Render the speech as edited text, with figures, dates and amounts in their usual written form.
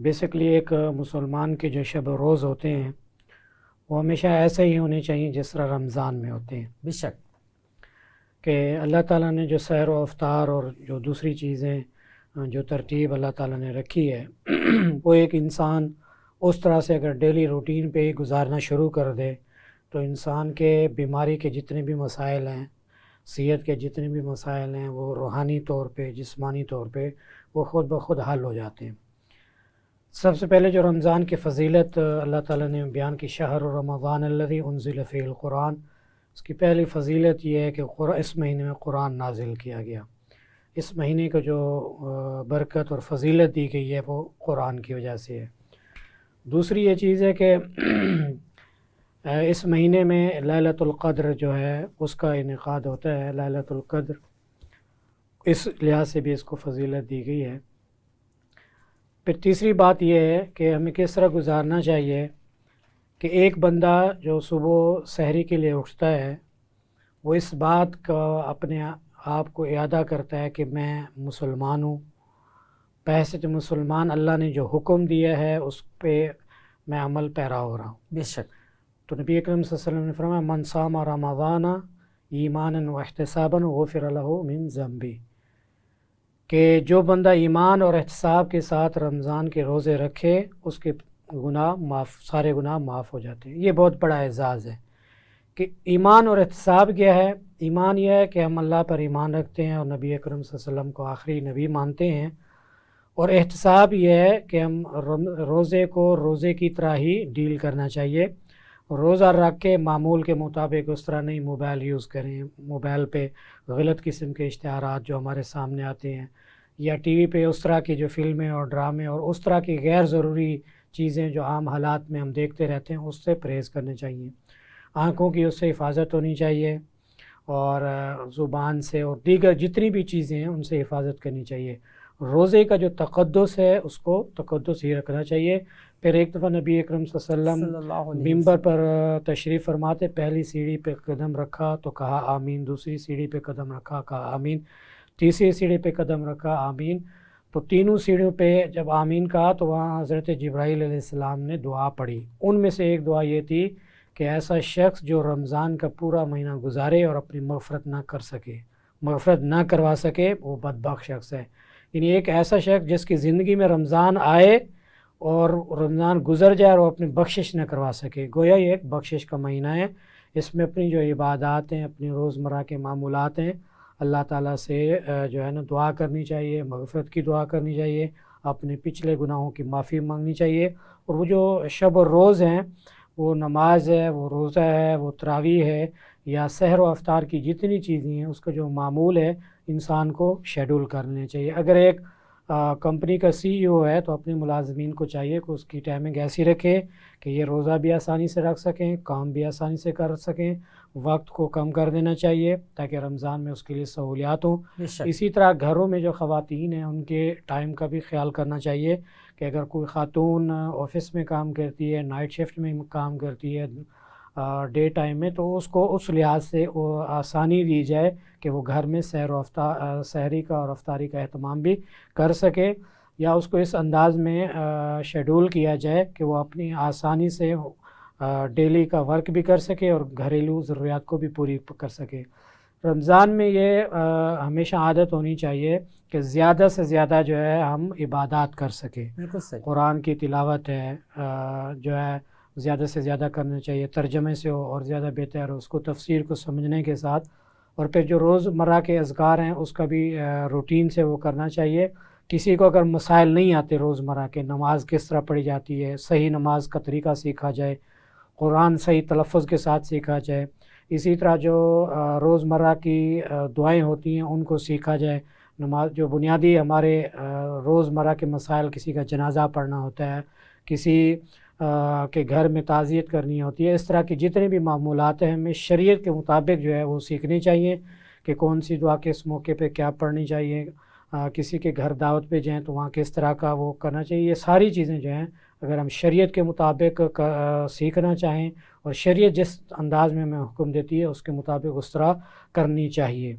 Basically ایک مسلمان کے جو شب و روز ہوتے ہیں وہ ہمیشہ ایسے ہی ہونے چاہیے جس طرح رمضان میں ہوتے ہیں. بے شک کہ اللہ تعالیٰ نے جو سحر و افطار اور جو دوسری چیزیں جو ترتیب اللہ تعالیٰ نے رکھی ہے وہ ایک انسان اس طرح سے اگر ڈیلی روٹین پہ ہی گزارنا شروع کر دے تو انسان کے بیماری کے جتنے بھی مسائل ہیں، صحت کے جتنے بھی مسائل ہیں، وہ روحانی طور پہ، جسمانی طور پہ وہ خود بخود حل ہو جاتے ہیں. سب سے پہلے جو رمضان کی فضیلت اللہ تعالیٰ نے بیان کی، شہر رمضان الذی انزل فیہ القرآن، اس کی پہلی فضیلت یہ ہے کہ اس مہینے میں قرآن نازل کیا گیا. اس مہینے کا جو برکت اور فضیلت دی گئی ہے وہ قرآن کی وجہ سے ہے. دوسری یہ چیز ہے کہ اس مہینے میں لیلۃ القدر جو ہے اس کا انعقاد ہوتا ہے. لیلۃ القدر اس لحاظ سے بھی اس کو فضیلت دی گئی ہے. پھر تیسری بات یہ ہے کہ ہمیں کس طرح گزارنا چاہیے کہ ایک بندہ جو صبح سحری کے لیے اٹھتا ہے وہ اس بات کا اپنے آپ کو اعادہ کرتا ہے کہ میں مسلمان ہوں، بحیثیت مسلمان اللہ نے جو حکم دیا ہے اس پہ میں عمل پیرا ہو رہا ہوں. بے شک. تو نبی اکرم صلی اللہ علیہ وسلم نے فرمایا من صام رمضان ایمانا واحتسابا غفر له من ذنبه، کہ جو بندہ ایمان اور احتساب کے ساتھ رمضان کے روزے رکھے اس کے گناہ سارے گناہ معاف ہو جاتے ہیں. یہ بہت بڑا اعزاز ہے کہ ایمان اور احتساب کیا ہے. ایمان یہ ہے کہ ہم اللہ پر ایمان رکھتے ہیں اور نبی اکرم صلی اللہ علیہ وسلم کو آخری نبی مانتے ہیں، اور احتساب یہ ہے کہ ہم روزے کو روزے کی طرح ہی ڈیل کرنا چاہیے. روزہ رکھ کے معمول کے مطابق اس طرح نہیں موبائل یوز کریں، موبائل پہ غلط قسم کے اشتہارات جو ہمارے سامنے آتے ہیں، یا ٹی وی پہ اس طرح کی جو فلمیں اور ڈرامے اور اس طرح کی غیر ضروری چیزیں جو عام حالات میں ہم دیکھتے رہتے ہیں اس سے پرہیز کرنے چاہیے. آنکھوں کی اس سے حفاظت ہونی چاہیے، اور زبان سے اور دیگر جتنی بھی چیزیں ہیں ان سے حفاظت کرنی چاہیے. روزے کا جو تقدس ہے اس کو تقدس ہی رکھنا چاہیے. پھر ایک دفعہ نبی اکرم صلی اللہ علیہ وسلم ممبر پر تشریف فرماتے، پہلی سیڑھی پہ قدم رکھا تو کہا آمین، دوسری سیڑھی پہ قدم رکھا کہا آمین، تیسری سیڑھی پہ قدم رکھا آمین. تو تینوں سیڑھیوں پہ جب آمین کہا تو وہاں حضرت جبرائیل علیہ السلام نے دعا پڑھی. ان میں سے ایک دعا یہ تھی کہ ایسا شخص جو رمضان کا پورا مہینہ گزارے اور اپنی مغفرت نہ کر سکے، مغفرت نہ کروا سکے، وہ بدبخت شخص ہے. یعنی ایک ایسا شخص جس کی زندگی میں رمضان آئے اور رمضان گزر جائے اور وہ اپنی بخشش نہ کروا سکے. گویا یہ ایک بخشش کا مہینہ ہے. اس میں اپنی جو عبادات ہیں، اپنی روزمرہ کے معمولات ہیں، اللہ تعالیٰ سے جو ہے نا دعا کرنی چاہیے، مغفرت کی دعا کرنی چاہیے، اپنے پچھلے گناہوں کی معافی مانگنی چاہیے. اور وہ جو شب و روز ہیں، وہ نماز ہے، وہ روزہ ہے، وہ تراویح ہے، یا سحر و افطار کی جتنی چیزیں ہیں اس کا جو معمول ہے انسان کو شیڈول کرنے چاہیے. اگر ایک کمپنی کا سی ای او ہے تو اپنے ملازمین کو چاہیے کہ اس کی ٹائمنگ ایسی رکھے کہ یہ روزہ بھی آسانی سے رکھ سکیں، کام بھی آسانی سے کر سکیں، وقت کو کم کر دینا چاہیے تاکہ رمضان میں اس کے لیے سہولیات ہوں. اسی طرح گھروں میں جو خواتین ہیں ان کے ٹائم کا بھی خیال کرنا چاہیے کہ اگر کوئی خاتون آفس میں کام کرتی ہے، نائٹ شفٹ میں کام کرتی ہے، ڈے ٹائم میں، تو اس کو اس لحاظ سے آسانی دی جائے کہ وہ گھر میں سحری کا اور افطاری کا اہتمام بھی کر سکے، یا اس کو اس انداز میں شیڈول کیا جائے کہ وہ اپنی آسانی سے ڈیلی کا ورک بھی کر سکے اور گھریلو ضروریات کو بھی پوری کر سکے. رمضان میں یہ ہمیشہ عادت ہونی چاہیے کہ زیادہ سے زیادہ جو ہے ہم عبادات کر سکیں. بالکل صحیح. قرآن کی تلاوت ہے جو ہے زیادہ سے زیادہ کرنا چاہیے، ترجمے سے ہو اور زیادہ بہتر ہو، اس کو تفسیر کو سمجھنے کے ساتھ. اور پھر جو روزمرہ کے اذکار ہیں اس کا بھی روٹین سے وہ کرنا چاہیے. کسی کو اگر مسائل نہیں آتے روزمرہ کے، نماز کس طرح پڑھی جاتی ہے، صحیح نماز کا طریقہ سیکھا جائے، قرآن صحیح تلفظ کے ساتھ سیکھا جائے. اسی طرح جو روزمرہ کی دعائیں ہوتی ہیں ان کو سیکھا جائے. نماز جو بنیادی ہمارے روزمرہ کے مسائل، کسی کا جنازہ پڑھنا ہوتا ہے، کسی کے گھر میں تعزیت کرنی ہوتی ہے، اس طرح کی جتنے بھی معمولات ہیں ہمیں شریعت کے مطابق جو ہے وہ سیکھنی چاہیے کہ کون سی دعا کس موقع پہ کیا پڑھنی چاہیے. کسی کے گھر دعوت پہ جائیں تو وہاں کس طرح کا وہ کرنا چاہیے. یہ ساری چیزیں جو ہیں اگر ہم شریعت کے مطابق سیکھنا چاہیں اور شریعت جس انداز میں ہمیں حکم دیتی ہے اس کے مطابق اس طرح کرنی چاہیے.